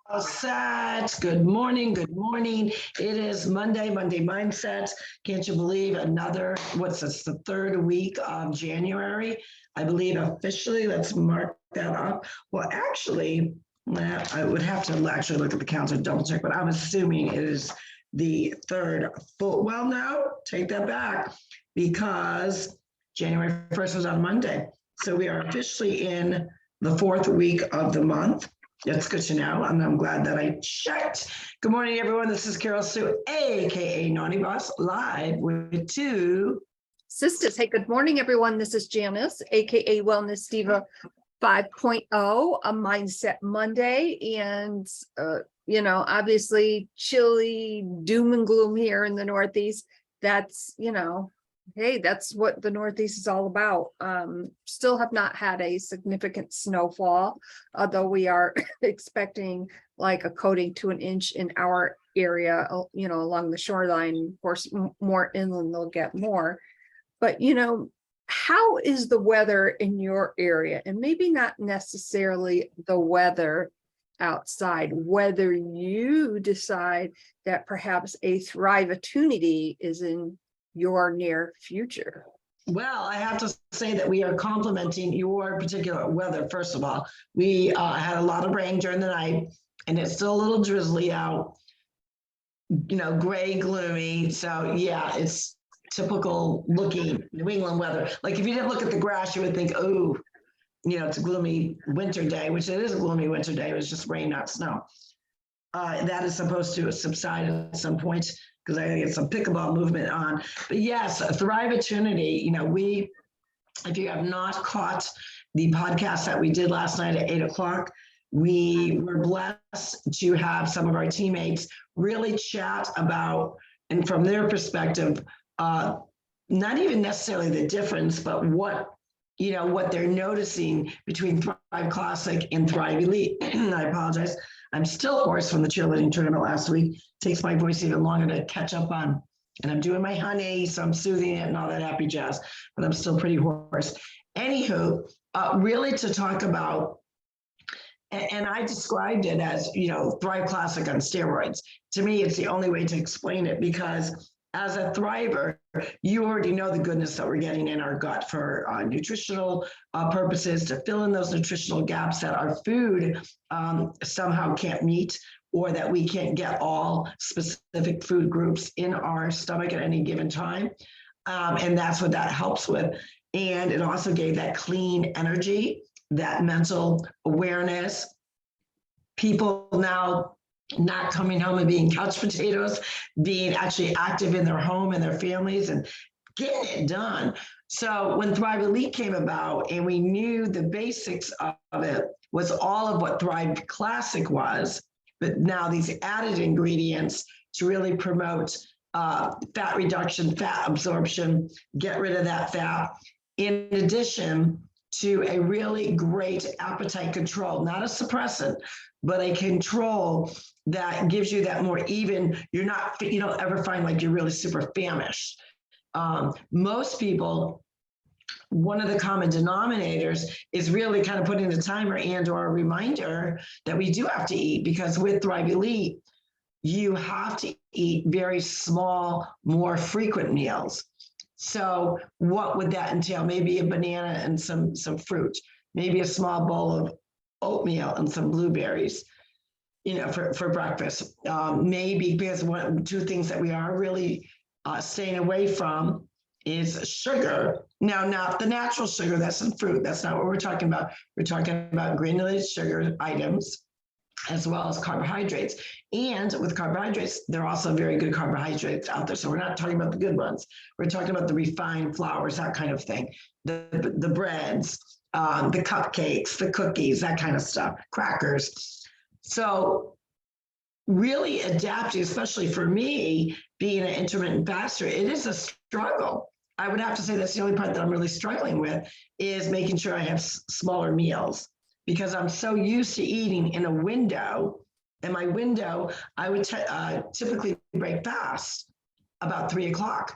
All set. Good morning. Good morning. It is Monday Mindset. Can't you believe what's this, the third week of January? I believe officially, let's mark that up. Well, actually, I would have to actually look at the calendar, double check, but I'm assuming it is the third well, no, take that back because January 1st was on Monday. So we are officially in the fourth week of the month. That's good to know, and I'm glad that I checked. Good morning, everyone. This is Carroll-Sue, aka Naughty Boss, live with two Sistas. Hey, good morning, everyone. This is Janice, aka Wellness Diva 5.0, a Mindset Monday, and obviously chilly, doom and gloom here in the Northeast. That's hey, that's what the Northeast is all about. Still have not had a significant snowfall, although we are expecting like a coating to an inch in our area, along the shoreline. Of course, more inland, they'll get more. But, how is the weather in your area? And maybe not necessarily the weather outside, whether you decide that perhaps a thrive-opportunity is in your near future. Well, I have to say that we are complimenting your particular weather. First of all, we had a lot of rain during the night, and it's still a little drizzly out, gray, gloomy. So yeah, it's typical looking New England weather. Like if you didn't look at the grass, you would think, oh, it's a gloomy winter day, which it is a gloomy winter day. It was just rain, not snow. That is supposed to subside at some point, because I think it's some pickleball movement on. But yes, a thrive-opportunity. If you have not caught the podcast that we did last night at 8:00, we were blessed to have some of our teammates really chat about, and from their perspective, not even necessarily the difference, but what they're noticing between Thrive Classic and Thrive Elite. I apologize. I'm still hoarse from the cheerleading tournament last week. It takes my voice even longer to catch up on. And I'm doing my honey, so I'm soothing it and all that happy jazz, but I'm still pretty hoarse. Anywho, really to talk about, and I described it as, Thrive Classic on steroids. To me, it's the only way to explain it, because as a thriver, you already know the goodness that we're getting in our gut for nutritional purposes, to fill in those nutritional gaps that our food somehow can't meet, or that we can't get all specific food groups in our stomach at any given time. And that's what that helps with. And it also gave that clean energy, that mental awareness. People now not coming home and being couch potatoes, being actually active in their home and their families and getting it done. So when Thrive Elite came about, and we knew the basics of it was all of what Thrive Classic was, but now these added ingredients to really promote fat reduction, fat absorption, get rid of that fat, in addition to a really great appetite control, not a suppressant, but a control that gives you that more even, you don't ever find like you're really super famished. Most people, one of the common denominators is really kind of putting the timer and or a reminder that we do have to eat, because with Thrive Elite, you have to eat very small, more frequent meals. So what would that entail? Maybe a banana and some fruit, maybe a small bowl of oatmeal and some blueberries, for breakfast. Maybe, because two things that we are really staying away from is sugar. Now, not the natural sugar that's in fruit. That's not what we're talking about. We're talking about granulated sugar items, as well as carbohydrates. And with carbohydrates, there are also very good carbohydrates out there. So we're not talking about the good ones. We're talking about the refined flours, that kind of thing. The breads, the cupcakes, the cookies, that kind of stuff, crackers. So really adapting, especially for me, being an intermittent faster, it is a struggle. I would have to say that's the only part that I'm really struggling with, is making sure I have smaller meals, because I'm so used to eating in a window. And my window, I would typically break fast about 3:00.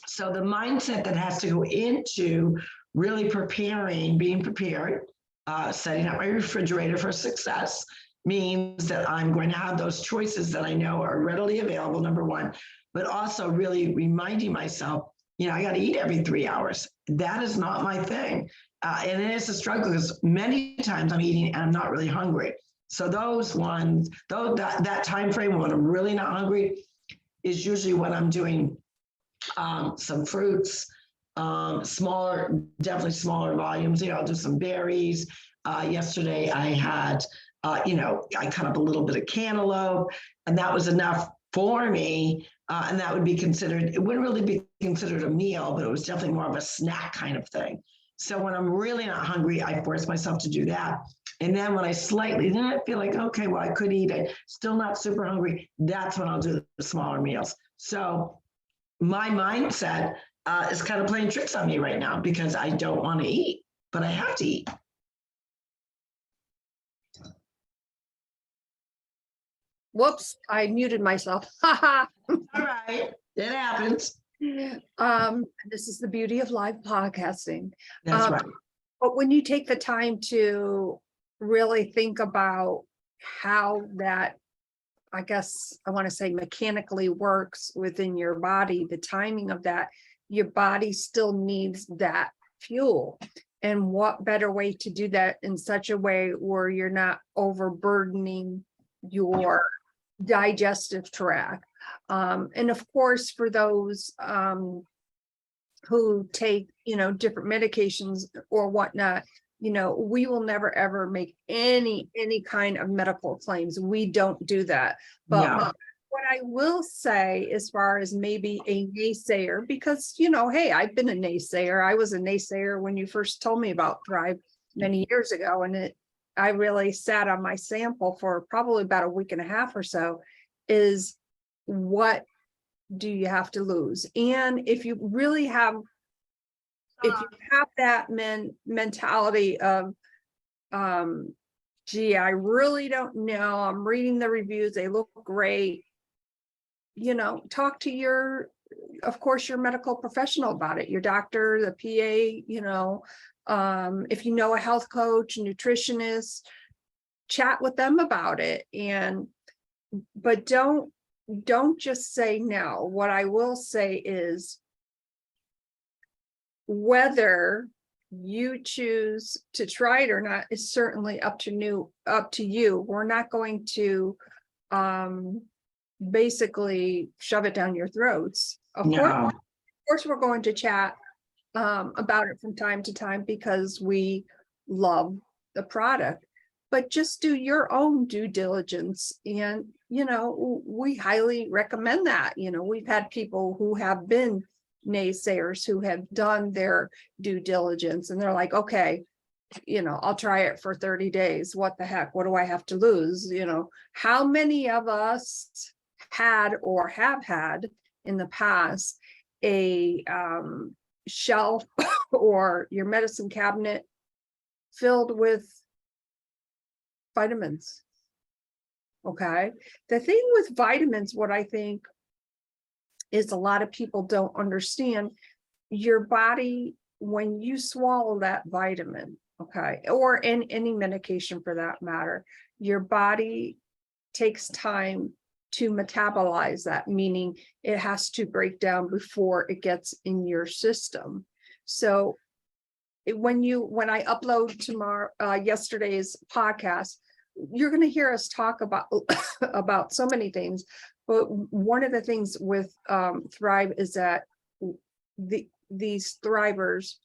So the mindset that has to go into really preparing, being prepared, setting up my refrigerator for success, means that I'm going to have those choices that I know are readily available, number one, but also really reminding myself, I got to eat every 3 hours. That is not my thing. And it is a struggle because many times I'm eating and I'm not really hungry. So those ones, though that time frame when I'm really not hungry is usually when I'm doing some fruits, definitely smaller volumes. I'll do some berries. Yesterday I had, I cut up a little bit of cantaloupe, and that was enough for me. And that would be considered, it wouldn't really be considered a meal, but it was definitely more of a snack kind of thing. So when I'm really not hungry, I force myself to do that. And then when then I feel like, okay, well, I could eat it, still not super hungry. That's when I'll do the smaller meals. So my mindset is kind of playing tricks on me right now because I don't want to eat, but I have to eat. Whoops, I muted myself. Haha. All right, it happens. This is the beauty of live podcasting. That's right. But when you take the time to really think about how that, I guess I want to say mechanically works within your body, the timing of that, your body still needs that fuel. And what better way to do that in such a way where you're not overburdening your digestive tract. And of course, for those who take, different medications or whatnot, we will never ever make any kind of medical claims. We don't do that. But No. what I will say, as far as maybe a naysayer, because, hey, I've been a naysayer. I was a naysayer when you first told me about Thrive many years ago, and I really sat on my sample for probably about a week and a half or so, is what do you have to lose? And if you really have, if you have that mentality of, gee, I really don't know, I'm reading the reviews, they look great, talk to of course, your medical professional about it, your doctor, the PA, if you know a health coach, nutritionist, chat with them about it. But don't just say no. What I will say is, whether you choose to try it or not is certainly up to you. We're not going to basically shove it down your throats. Of course, we're going to chat about it from time to time because we love the product, but just do your own due diligence. And, we highly recommend that. We've had people who have been naysayers who have done their due diligence and they're like, okay, I'll try it for 30 days. What the heck? What do I have to lose? How many of us had or have had in the past a shelf or your medicine cabinet filled with vitamins? Okay. The thing with vitamins, what I think is a lot of people don't understand, your body, when you swallow that vitamin, okay, or in any medication for that matter, your body takes time to metabolize that, meaning it has to break down before it gets in your system. So when I upload yesterday's podcast, you're going to hear us talk about so many things. But one of the things with Thrive is that these Thrivers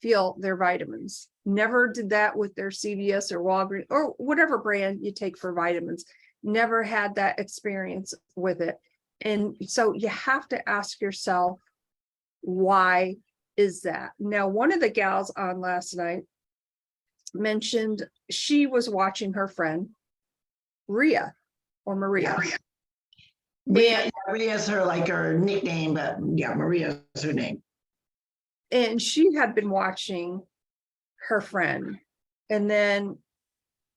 feel their vitamins. Never did that with their CVS or Walgreens or whatever brand you take for vitamins. Never had that experience with it. And so you have to ask yourself, why is that? Now, one of the gals on last night mentioned she was watching her friend Maria. Maria is her nickname, but yeah, Maria is her name. And she had been watching her friend, and then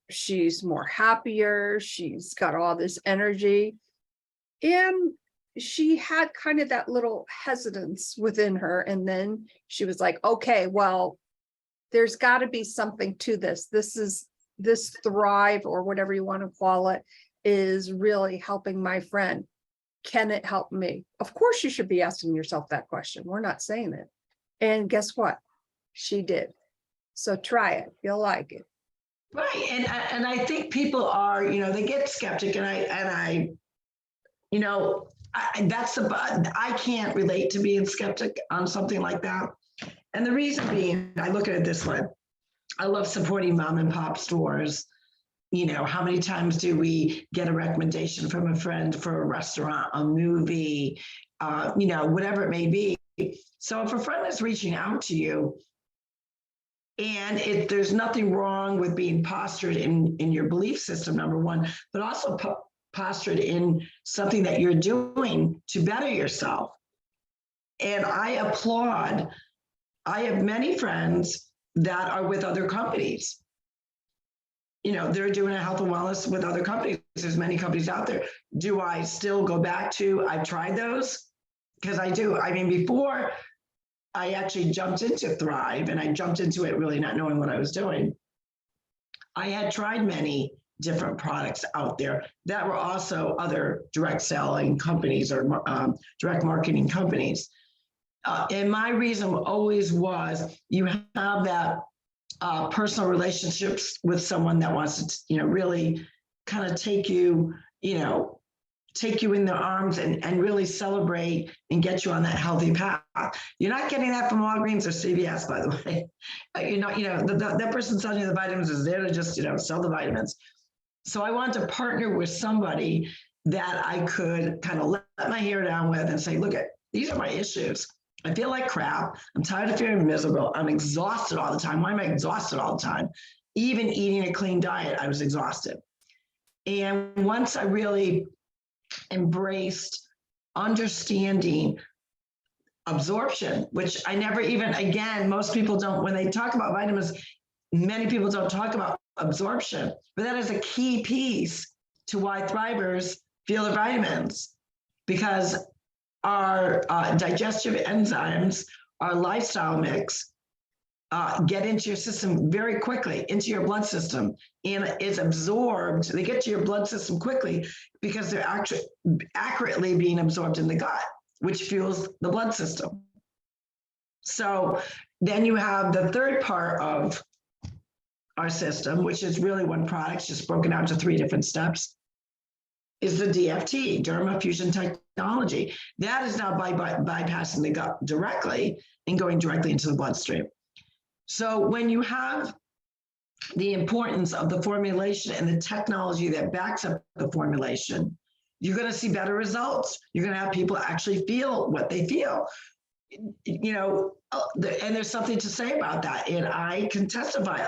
she's more happier. She's got all this energy, and she had kind of that little hesitance within her. And then she was like, okay, well, there's got to be something to this. This this Thrive or whatever you want to call it is really helping my friend? Can it help me? Of course, you should be asking yourself that question. We're not saying it. And guess what? She did. So try it. You'll like it. Right. And I think people are, they get skeptic, and I I can't relate to being skeptic on something like that. And the reason being, I look at it this way. I love supporting mom and pop stores. How many times do we get a recommendation from a friend for a restaurant, a movie, whatever it may be. So if a friend is reaching out to you, and there's nothing wrong with being postured in your belief system, number one, but also postured in something that you're doing to better yourself. And I applaud. I have many friends that are with other companies. They're doing a health and wellness with other companies. There's many companies out there. Do I still go back to, I've tried those? Because I do. I mean, before I actually jumped into Thrive, and I jumped into it really not knowing what I was doing, I had tried many different products out there that were also other direct selling companies or direct marketing companies. And my reason always was, you have that personal relationships with someone that wants to, really kind of take you in their arms and really celebrate and get you on that healthy path. You're not getting that from Walgreens or CVS, by the way. That person selling you the vitamins is there to just, sell the vitamins. So I want to partner with somebody that I could kind of let my hair down with and say, look, these are my issues. I feel like crap. I'm tired of feeling miserable. I'm exhausted all the time. Why am I exhausted all the time? Even eating a clean diet, I was exhausted. And once I really embraced understanding absorption, which I never even, again, most people don't, when they talk about vitamins, many people don't talk about absorption, but that is a key piece to why thrivers feel their vitamins, because our digestive enzymes, our lifestyle mix, get into your system very quickly, into your blood system, and it's absorbed. They get to your blood system quickly because they're actually accurately being absorbed in the gut, which fuels the blood system. So then you have the third part of our system, which is really one product, just broken out to 3 different steps, is the DFT, derma fusion technology. That is now bypassing the gut directly and going directly into the bloodstream. So when you have the importance of the formulation and the technology that backs up the formulation, you're going to see better results. You're going to have people actually feel what they feel. And there's something to say about that. And I can testify,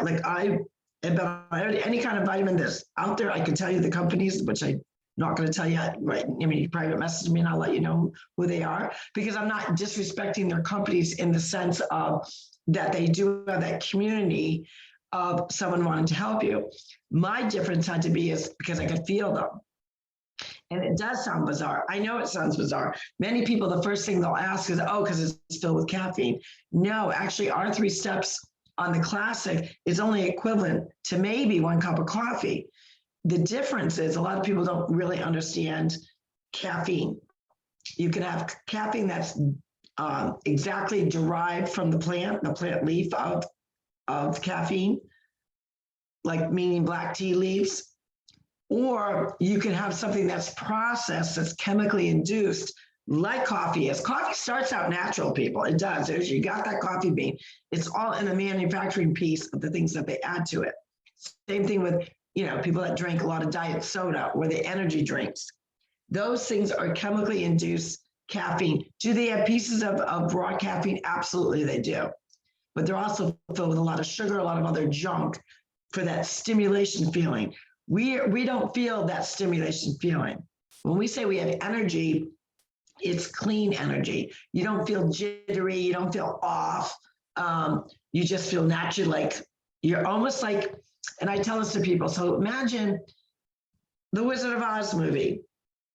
about any kind of vitamin that's out there, I can tell you the companies, which I'm not going to tell you, right? I mean, you private message me and I'll let you know who they are, because I'm not disrespecting their companies in the sense of that they do have that community of someone wanting to help you. My difference had to be is because I could feel them. And it does sound bizarre. I know it sounds bizarre. Many people, the first thing they'll ask is, because it's filled with caffeine. No, actually, our 3 steps on the classic is only equivalent to maybe 1 cup of coffee. The difference is a lot of people don't really understand caffeine. You can have caffeine that's exactly derived from the plant leaf of caffeine, like meaning black tea leaves. Or you can have something that's processed, that's chemically induced, like coffee is. Coffee starts out natural, people. It does. You got that coffee bean. It's all in the manufacturing piece of the things that they add to it. Same thing with, people that drink a lot of diet soda or the energy drinks. Those things are chemically induced caffeine. Do they have pieces of raw caffeine? Absolutely, they do. But they're also filled with a lot of sugar, a lot of other junk for that stimulation feeling. We don't feel that stimulation feeling. When we say we have energy, it's clean energy. You don't feel jittery. You don't feel off. You just feel naturally, like you're almost like, and I tell this to people. So imagine the Wizard of Oz movie.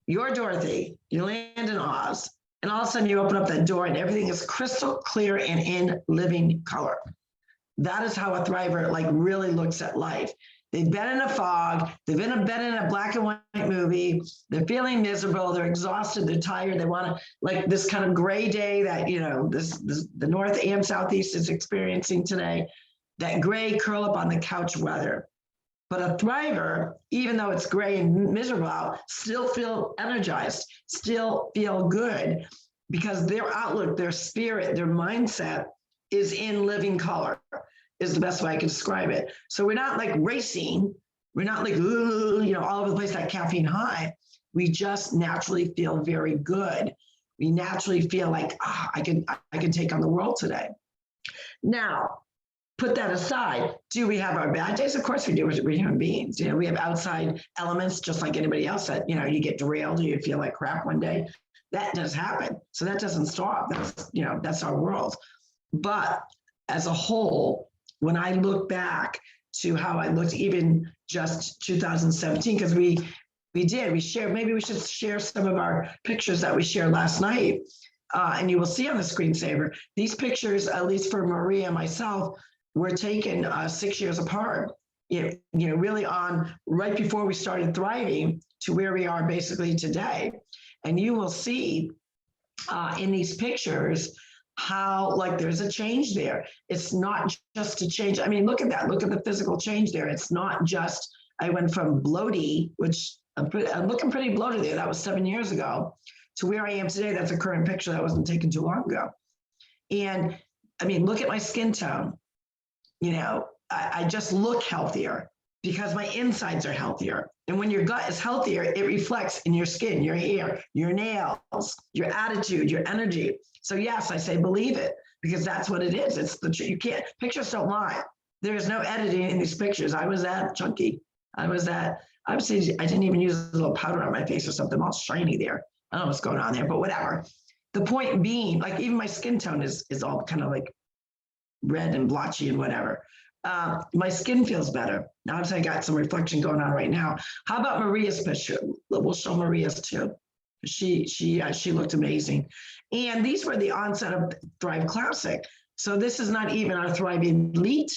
You're Dorothy. You land in Oz, and all of a sudden you open up that door and everything is crystal clear and in living color. That is how a thriver really looks at life. They've been in a fog. They've been in a black and white movie. They're feeling miserable. They're exhausted. They're tired. They want to, like this kind of gray day that, the North and Southeast is experiencing today, that gray curl up on the couch weather. But a thriver, even though it's gray and miserable out, still feel energized, still feel good, because their outlook, their spirit, their mindset is in living color, is the best way I can describe it. So we're not like racing. We're not like, all over the place, that caffeine high. We just naturally feel very good. We naturally feel like, I can take on the world today. Now, put that aside. Do we have our bad days? Of course we do. We're human beings. We have outside elements just like anybody else that, you get derailed or you feel like crap one day. That does happen. So that doesn't stop. That's our world. But as a whole, when I look back to how I looked even just 2017, because we shared, maybe we should share some of our pictures that we shared last night. And you will see on the screensaver, these pictures, at least for Maria and myself, were taken 6 years apart, really on right before we started thriving to where we are basically today. And you will see in these pictures how like there's a change there. It's not just a change. I mean, look at that. Look at the physical change there. It's not just, I went from bloaty, which I'm looking pretty bloated there. That was 7 years ago, to where I am today. That's a current picture that wasn't taken too long ago. And I mean, look at my skin tone. I just look healthier because my insides are healthier. And when your gut is healthier, it reflects in your skin, your hair, your nails, your attitude, your energy. So yes, I say believe it, because that's what it is. It's the truth. You can't, pictures don't lie. There's no editing in these pictures. I was that chunky. I didn't even use a little powder on my face or something, all shiny there. I don't know what's going on there, but whatever. The point being, like even my skin tone is all kind of like red and blotchy and whatever. My skin feels better. Now I got some reflection going on right now. How about Maria's picture? We'll show Maria's too. She looked amazing. And these were the onset of Thrive Classic. So this is not even our Thrive Elite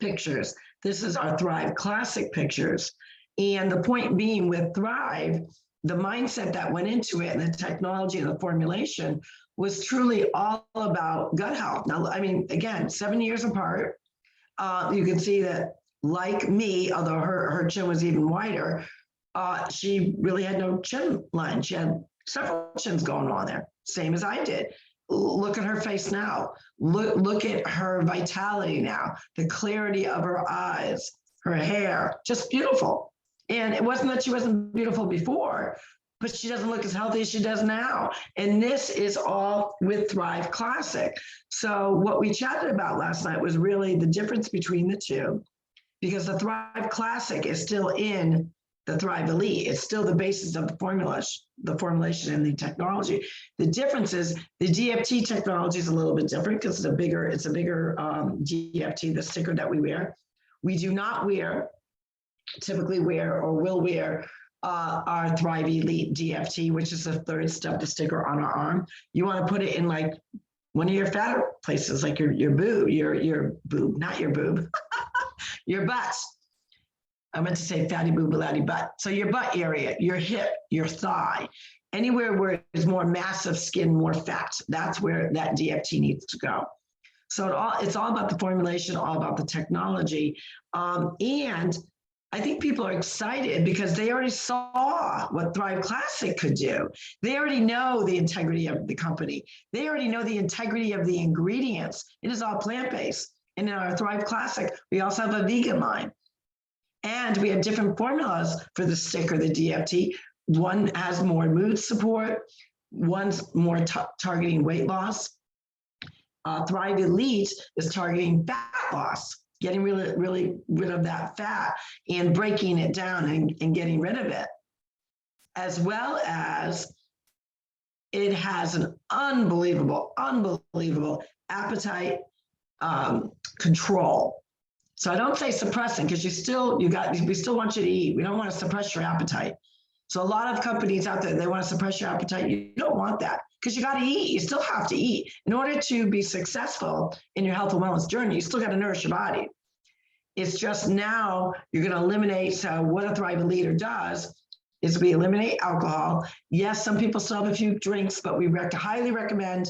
pictures. This is our Thrive Classic pictures. And the point being with Thrive, the mindset that went into it and the technology and the formulation was truly all about gut health. Now, I mean, again, 7 years apart, you can see that like me, although her chin was even wider, she really had no chin line. She had several chins going on there, same as I did. Look at her face now. Look at her vitality now, the clarity of her eyes, her hair, just beautiful. And it wasn't that she wasn't beautiful before, but she doesn't look as healthy as she does now. And this is all with Thrive Classic. So what we chatted about last night was really the difference between the two, because the Thrive Classic is still in the Thrive Elite. It's still the basis of the formulation and the technology. The difference is the DFT technology is a little bit different because it's a bigger DFT, the sticker that we wear. We do not typically wear or will wear our Thrive Elite DFT, which is the third step, the sticker on our arm. You want to put it in like one of your fatter places, like your boob, your boob, not your boob, your butts. I meant to say fatty boob, latty butt. So your butt area, your hip, your thigh, anywhere where there's more massive skin, more fat, that's where that DFT needs to go. So it's all about the formulation, all about the technology. And I think people are excited because they already saw what Thrive Classic could do. They already know the integrity of the company. They already know the integrity of the ingredients. It is all plant-based. And in our Thrive Classic, we also have a vegan line. And we have different formulas for the sticker, the DFT. One has more mood support. One's more targeting weight loss. Thrive Elite is targeting fat loss, getting really rid of that fat and breaking it down and getting rid of it. As well as it has an unbelievable appetite control. So I don't say suppressant because we still want you to eat. We don't want to suppress your appetite. So a lot of companies out there, they want to suppress your appetite. You don't want that because you got to eat. You still have to eat. In order to be successful in your health and wellness journey, you still got to nourish your body. It's just now you're going to eliminate. So what a Thriving Leader does is we eliminate alcohol. Yes, some people still have a few drinks, but we highly recommend,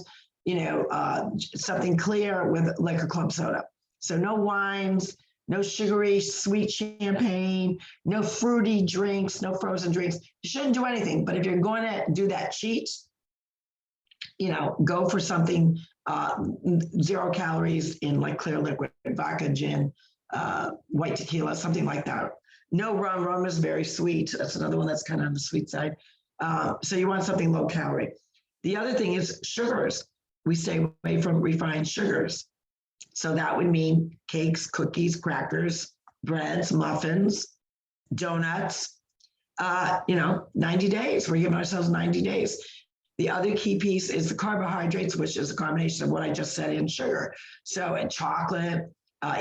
something clear with like a club soda. So no wines, no sugary, sweet champagne, no fruity drinks, no frozen drinks. You shouldn't do anything. But if you're going to do that cheat, go for something 0 calories in like clear liquid, vodka, gin, white tequila, something like that. No rum. Rum is very sweet. That's another one that's kind of on the sweet side. So you want something low calorie. The other thing is sugars. We stay away from refined sugars. So that would mean cakes, cookies, crackers, breads, muffins, donuts, 90 days. We're giving ourselves 90 days. The other key piece is the carbohydrates, which is a combination of what I just said in sugar. So and chocolate,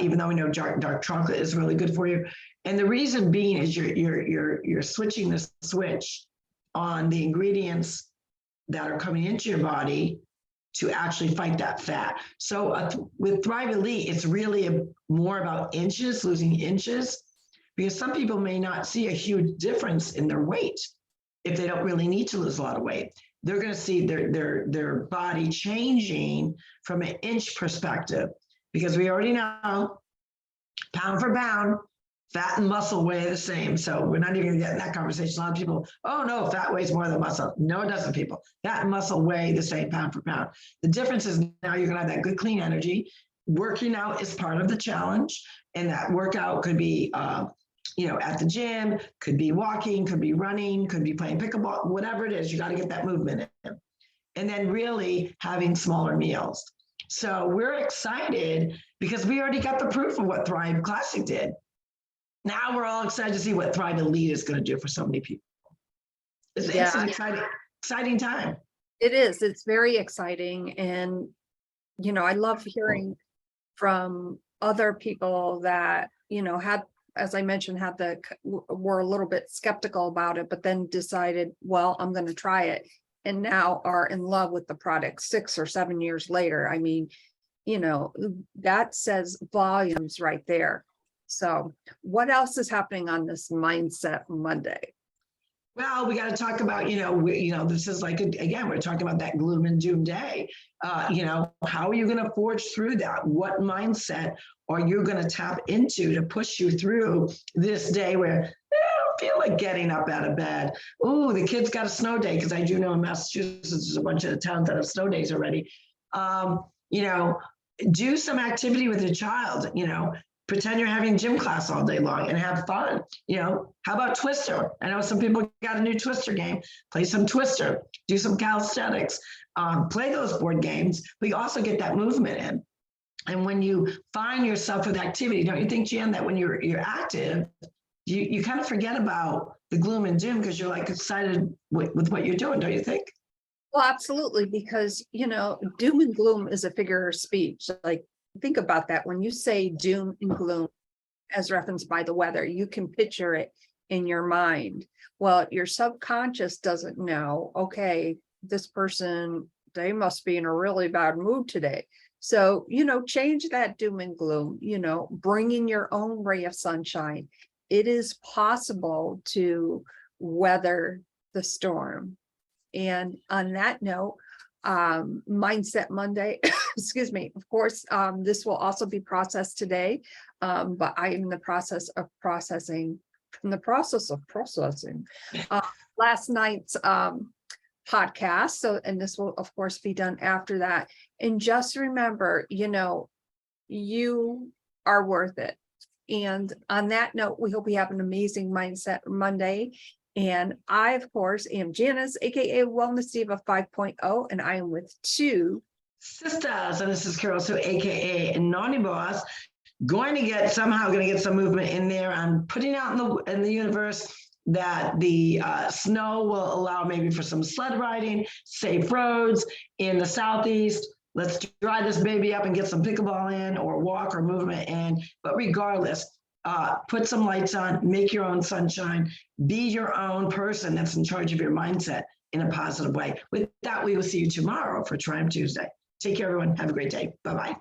even though we know dark chocolate is really good for you. And the reason being is you're switching the switch on the ingredients that are coming into your body to actually fight that fat. So with Thrive Elite, it's really more about inches, losing inches, because some people may not see a huge difference in their weight if they don't really need to lose a lot of weight. They're going to see their body changing from an inch perspective, because we already know pound for pound, fat and muscle weigh the same. So we're not even going to get in that conversation. A lot of people, oh no, fat weighs more than muscle. No, it doesn't, people. Fat and muscle weigh the same pound for pound. The difference is now you're going to have that good, clean energy. Working out is part of the challenge. And that workout could be, at the gym, could be walking, could be running, could be playing pickleball, whatever it is, you got to get that movement in. And then really having smaller meals. So we're excited because we already got the proof of what Thrive Classic did. Now we're all excited to see what Thrive Elite is going to do for so many people. It's an exciting time. It is. It's very exciting. And, I love hearing from other people that, had, as I mentioned, were a little bit skeptical about it, but then decided, well, I'm going to try it. And now are in love with the product 6 or 7 years later. I mean, that says volumes right there. So what else is happening on this Mindset Monday? Well, we got to talk about, this is like, again, we're talking about that gloom and doom day. How are you going to forge through that? What mindset are you going to tap into to push you through this day where I don't feel like getting up out of bed? Oh, the kids got a snow day, because I do know in Massachusetts, there's a bunch of towns that have snow days already. Do some activity with your child, pretend you're having gym class all day long and have fun. How about Twister? I know some people got a new Twister game. Play some Twister, do some calisthenics, play those board games, but you also get that movement in. And when you find yourself with activity, don't you think, Jan, that when you're active, you kind of forget about the gloom and doom because you're like excited with what you're doing, don't you think? Well, absolutely, because, doom and gloom is a figure of speech. Like, think about that. When you say doom and gloom, as referenced by the weather, you can picture it in your mind. Well, your subconscious doesn't know, okay, this person, they must be in a really bad mood today. So, change that doom and gloom, bring in your own ray of sunshine. It is possible to weather the storm. And on that note, Mindset Monday, excuse me, of course, this will also be processed today, but I am in the process of processing last night's podcast. So, and this will of course be done after that. And just remember, you are worth it. And on that note, we hope you have an amazing Mindset Monday. And I, of course, am Janice, aka Wellness Diva 5.0, and I am with TwoSistas, and this is Carroll-Sue, aka Naughty Boss. Going to get some movement in there. I'm putting out in the universe that the snow will allow maybe for some sled riding, safe roads in the Southeast. Let's dry this baby up and get some pickleball in, or walk or movement in. But regardless, put some lights on, make your own sunshine, be your own person that's in charge of your mindset in a positive way. With that, we will see you tomorrow for Triumph Tuesday. Take care, everyone. Have a great day. Bye-bye.